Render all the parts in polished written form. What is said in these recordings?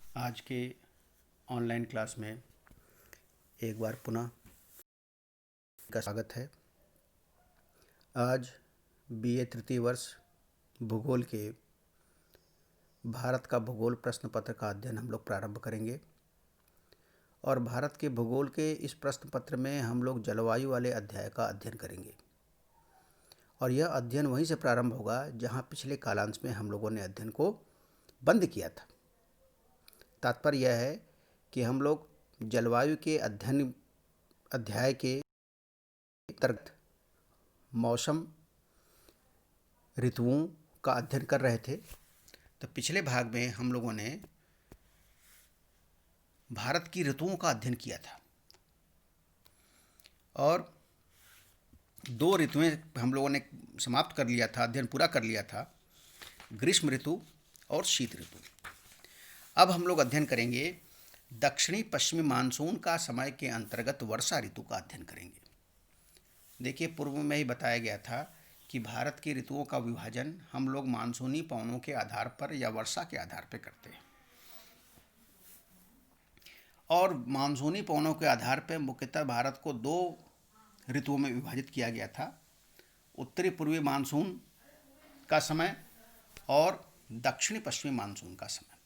आज के online class में एक बार पुनः का स्वागत है। आज बीए तृतीय वर्ष भूगोल के भारत का भूगोल प्रश्न पत्र का अध्ययन हम लोग प्रारंभ करेंगे और भारत के भूगोल के इस प्रश्न पत्र में हम लोग जलवायु वाले अध्याय का अध्ययन करेंगे और यह अध्ययन वहीं से प्रारंभ होगा जहां पिछले कालांश में हम लोगों ने अध्ययन को बंद किया था। तात्पर्य यह है कि हम लोग जलवायु के अध्याय के अंतर्गत मौसम ऋतुओं का अध्ययन कर रहे थे। तो पिछले भाग में हम लोगों ने भारत की ऋतुओं का अध्ययन किया था और दो ऋतुएं हम लोगों ने समाप्त कर लिया था, अध्ययन पूरा कर लिया था, ग्रीष्म ऋतु और शीत ऋतु। अब हम लोग अध्ययन करेंगे दक्षिणी पश्चिमी मानसून का समय के अंतर्गत वर्षा ऋतु का अध्ययन करेंगे। देखिए, पूर्व में ही बताया गया था कि भारत की ऋतुओं का विभाजन हम लोग मानसूनी पवनों के आधार पर या वर्षा के आधार पर करते हैं और मानसूनी पवनों के आधार पर मुख्यतः भारत को दो ऋतुओं में विभाजित किया गया था, उत्तरी पूर्वी मानसून का समय और दक्षिणी पश्चिमी मानसून का समय।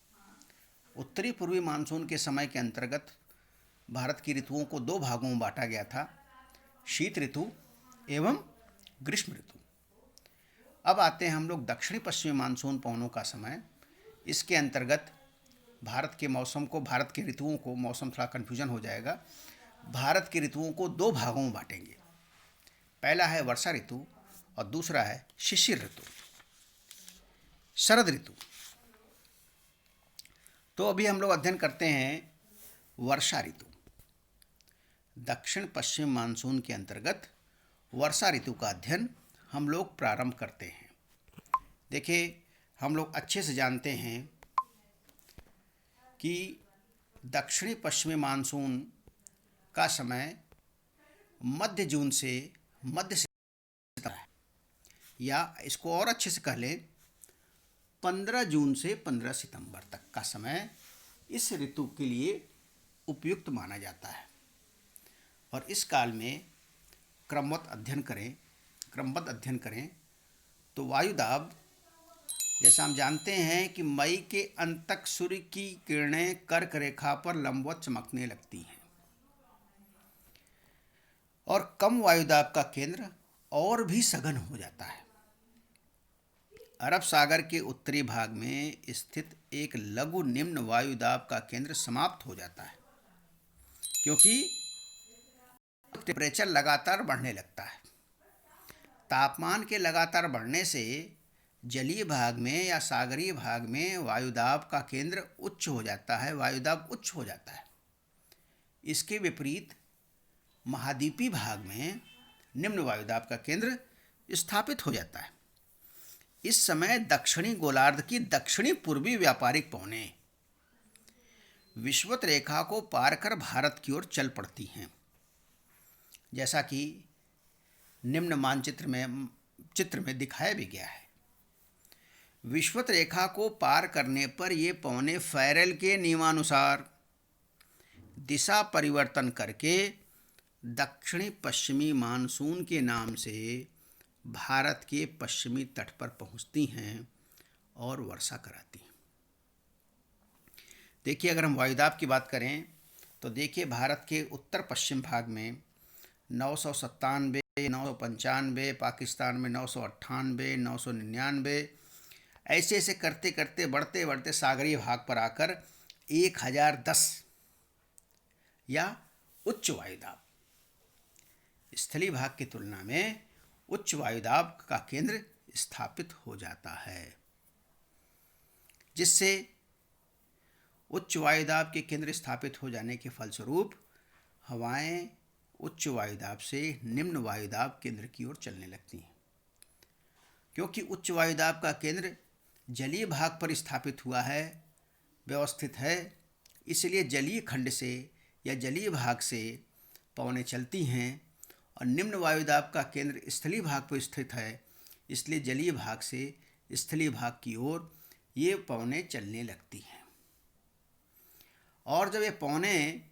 उत्तरी पूर्वी मानसून के समय के अंतर्गत भारत की ऋतुओं को दो भागों में बांटा गया था, शीत ऋतु एवं ग्रीष्म ऋतु। अब आते हैं हम लोग दक्षिणी पश्चिमी मानसून पवनों का समय। इसके अंतर्गत भारत के मौसम को, भारत की ऋतुओं को, मौसम थोड़ा कन्फ्यूजन हो जाएगा, भारत की ऋतुओं को दो भागों में बांटेंगे। पहला है वर्षा ऋतु और दूसरा है शिशिर ऋतु, शरद ऋतु। तो अभी हम लोग अध्ययन करते हैं वर्षा ऋतु। दक्षिण पश्चिम मानसून के अंतर्गत वर्षा ऋतु का अध्ययन हम लोग प्रारंभ करते हैं। देखिए, हम लोग अच्छे से जानते हैं कि दक्षिणी पश्चिमी मानसून का समय मध्य जून से मध्य सितंबर है, या इसको और अच्छे से कह लें 15 जून से 15 सितंबर तक का समय इस ऋतु के लिए उपयुक्त माना जाता है। और इस काल में क्रमबद्ध अध्ययन करें तो वायु दाब, जैसा हम जानते हैं कि मई के अंत तक सूर्य की किरणें कर्क रेखा पर लंबवत चमकने लगती हैं और कम वायुदाब का केंद्र और भी सघन हो जाता है। अरब सागर के उत्तरी भाग में स्थित एक लघु निम्न वायुदाब का केंद्र समाप्त हो जाता है क्योंकि टेम्परेचर लगातार बढ़ने लगता है। तापमान के लगातार बढ़ने से जलीय भाग में या सागरीय भाग में वायुदाब का केंद्र उच्च हो जाता है, वायुदाब उच्च हो जाता है। इसके विपरीत महाद्वीपीय भाग में निम्न वायुदाब का केंद्र स्थापित हो जाता है। इस समय दक्षिणी गोलार्ध की दक्षिणी पूर्वी व्यापारिक पवनें विषुवत रेखा को पार कर भारत की ओर चल पड़ती हैं, जैसा कि निम्न चित्र में दिखाया भी गया है। विषुवत रेखा को पार करने पर ये पवनें फैरेल के नियमानुसार दिशा परिवर्तन करके दक्षिणी पश्चिमी मानसून के नाम से भारत के पश्चिमी तट पर पहुंचती हैं और वर्षा कराती हैं। देखिए, अगर हम वायुदाब की बात करें तो देखिए, भारत के उत्तर पश्चिम भाग में 997, 995, पाकिस्तान में 998, 999, ऐसे ऐसे करते करते बढ़ते बढ़ते सागरीय भाग पर आकर 1010 या उच्च वायुदाब, स्थलीय भाग की तुलना में उच्च वायुदाब का केंद्र स्थापित हो जाता है, जिससे उच्च वायुदाब के केंद्र स्थापित हो जाने के फलस्वरूप हवाएं उच्च वायुदाब से निम्न वायुदाब केंद्र की ओर चलने लगती हैं। क्योंकि उच्च वायुदाब का केंद्र जलीय भाग पर स्थापित हुआ है, व्यवस्थित है, इसलिए जलीय खंड से या जलीय भाग से पवनें चलती हैं और निम्न वायुदाब का केंद्र स्थलीय भाग पर स्थित है, इसलिए जलीय भाग से स्थलीय भाग की ओर ये पवनें चलने लगती हैं। और जब ये पौनें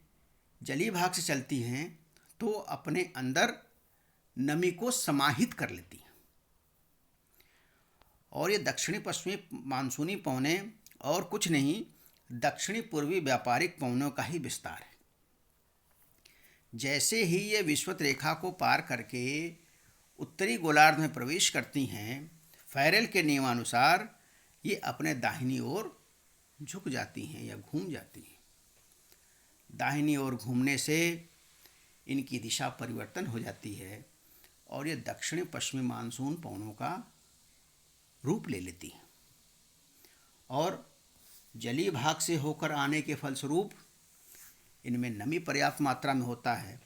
जलीय भाग से चलती हैं तो अपने अंदर नमी को समाहित कर लेती हैं। और ये दक्षिणी पश्चिमी मानसूनी पौनें और कुछ नहीं, दक्षिणी पूर्वी व्यापारिक पौनों का ही विस्तार है। जैसे ही ये विषुवत रेखा को पार करके उत्तरी गोलार्ध में प्रवेश करती हैं, फैरेल के नियमानुसार ये अपने दाहिनी ओर झुक जाती हैं या घूम जाती हैं। दाहिनी ओर घूमने से इनकी दिशा परिवर्तन हो जाती है और ये दक्षिणी पश्चिमी मानसून पवनों का रूप ले लेती हैं। और जलीय भाग से होकर आने के फलस्वरूप इनमें नमी पर्याप्त मात्रा में होता है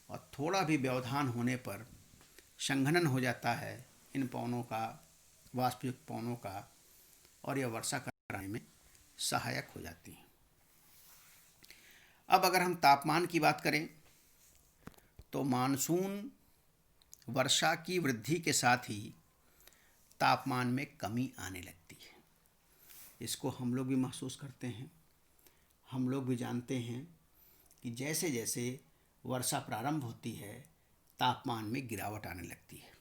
और थोड़ा भी व्यवधान होने पर संघनन हो जाता है इन पवनों का, वाष्पयुक्त पवनों का, और यह वर्षा कराने में सहायक हो जाती हैं। अब अगर हम तापमान की बात करें तो मानसून वर्षा की वृद्धि के साथ ही तापमान में कमी आने लगती है। इसको हम लोग भी महसूस करते हैं। हम लोग भी जानते हैं कि जैसे जैसे वर्षा प्रारंभ होती है तापमान में गिरावट आने लगती है।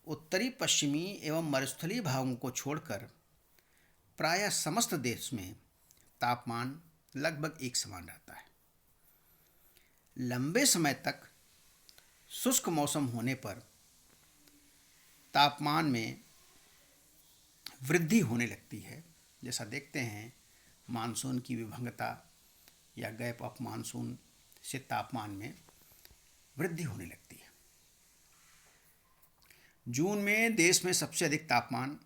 उत्तरी पश्चिमी एवं मरुस्थलीय भागों को छोड़कर प्रायः समस्त देश में तापमान लगभग एक समान रहता है। लंबे समय तक शुष्क मौसम होने पर तापमान में वृद्धि होने लगती है। जैसा देखते हैं मानसून की विभंगता या गैप ऑफ मानसून से तापमान में वृद्धि होने लगती है। जून में देश में सबसे अधिक तापमान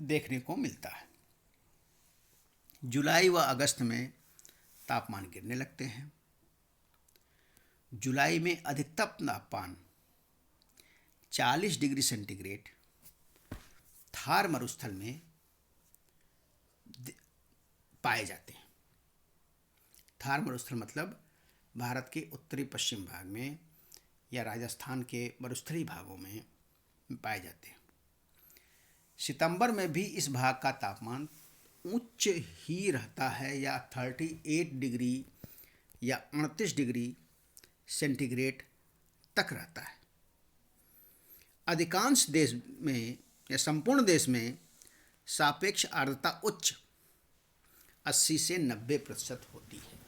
देखने को मिलता है। जुलाई व अगस्त में तापमान गिरने लगते हैं। जुलाई में अधिकतम तापमान 40 डिग्री सेंटीग्रेड थार मरुस्थल में पाए जाते हैं। थार मरुस्थल मतलब भारत के उत्तरी पश्चिम भाग में या राजस्थान के मरुस्थलीय भागों में पाए जाते हैं। सितंबर में भी इस भाग का तापमान उच्च ही रहता है या 38 डिग्री या 38 डिग्री सेंटीग्रेड तक रहता है। अधिकांश देश में या संपूर्ण देश में सापेक्ष आर्द्रता उच्च 80 से 90% होती है।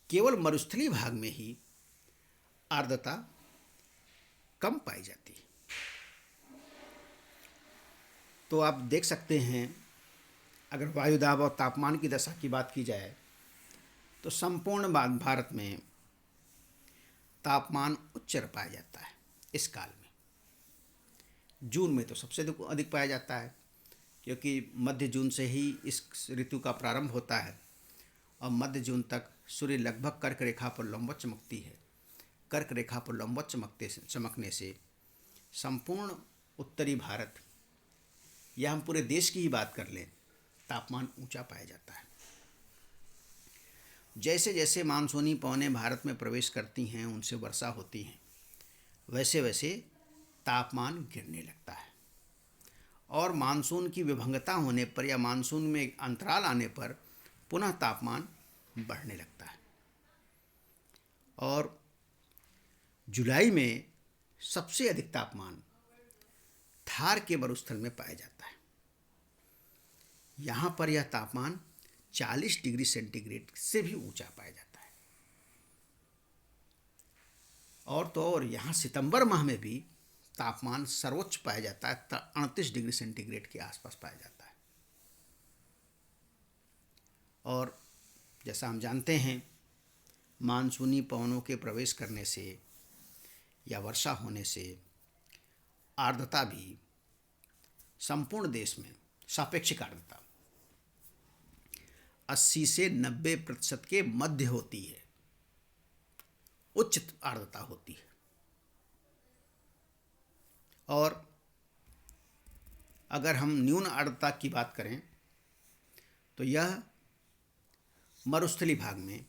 केवल मरुस्थलीय भाग में ही आर्द्रता कम पाई जाती है। तो आप देख सकते हैं अगर वायुदाब और तापमान की दशा की बात की जाए तो संपूर्ण भारत में तापमान उच्च पाया जाता है इस काल में। जून में तो सबसे अधिक पाया जाता है क्योंकि मध्य जून से ही इस ऋतु का प्रारंभ होता है और मध्य जून तक सूर्य लगभग कर्क रेखा पर लंबवत चमकती है। कर्क रेखा पर लंबवत चमकने से संपूर्ण उत्तरी भारत या हम पूरे देश की ही बात कर लें तापमान ऊंचा पाया जाता है। जैसे जैसे मानसूनी पवनें भारत में प्रवेश करती हैं, उनसे वर्षा होती है, वैसे वैसे तापमान गिरने लगता है और मानसून की विभंगता होने पर या मानसून में अंतराल आने पर पुनः तापमान बढ़ने लगता है। और जुलाई में सबसे अधिक तापमान थार के मरुस्थल में पाया जाता है। यहाँ पर यह तापमान 40 डिग्री सेंटीग्रेड से भी ऊंचा पाया जाता है। और तो और यहाँ सितंबर माह में भी तापमान सर्वोच्च पाया जाता है, 38 डिग्री सेंटीग्रेड के आसपास पाया जाता है। और जैसा हम जानते हैं मानसूनी पवनों के प्रवेश करने से या वर्षा होने से आर्द्रता भी संपूर्ण देश में सापेक्षिक आर्द्रता 80 से 90% के मध्य होती है, उच्च आर्द्रता होती है। और अगर हम न्यून आर्द्रता की बात करें तो यह मरुस्थलीय भाग में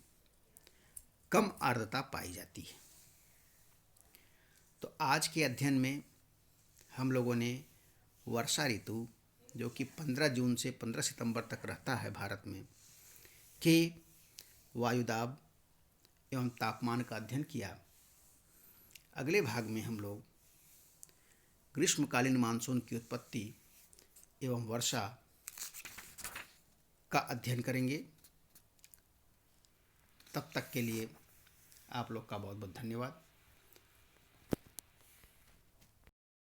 कम आर्द्रता पाई जाती है। तो आज के अध्ययन में हम लोगों ने वर्षा ऋतु जो कि 15 जून से 15 सितंबर तक रहता है भारत में, के वायुदाब एवं तापमान का अध्ययन किया। अगले भाग में हम लोग ग्रीष्मकालीन मानसून की उत्पत्ति एवं वर्षा का अध्ययन करेंगे। तब तक के लिए आप लोग का बहुत बहुत धन्यवाद।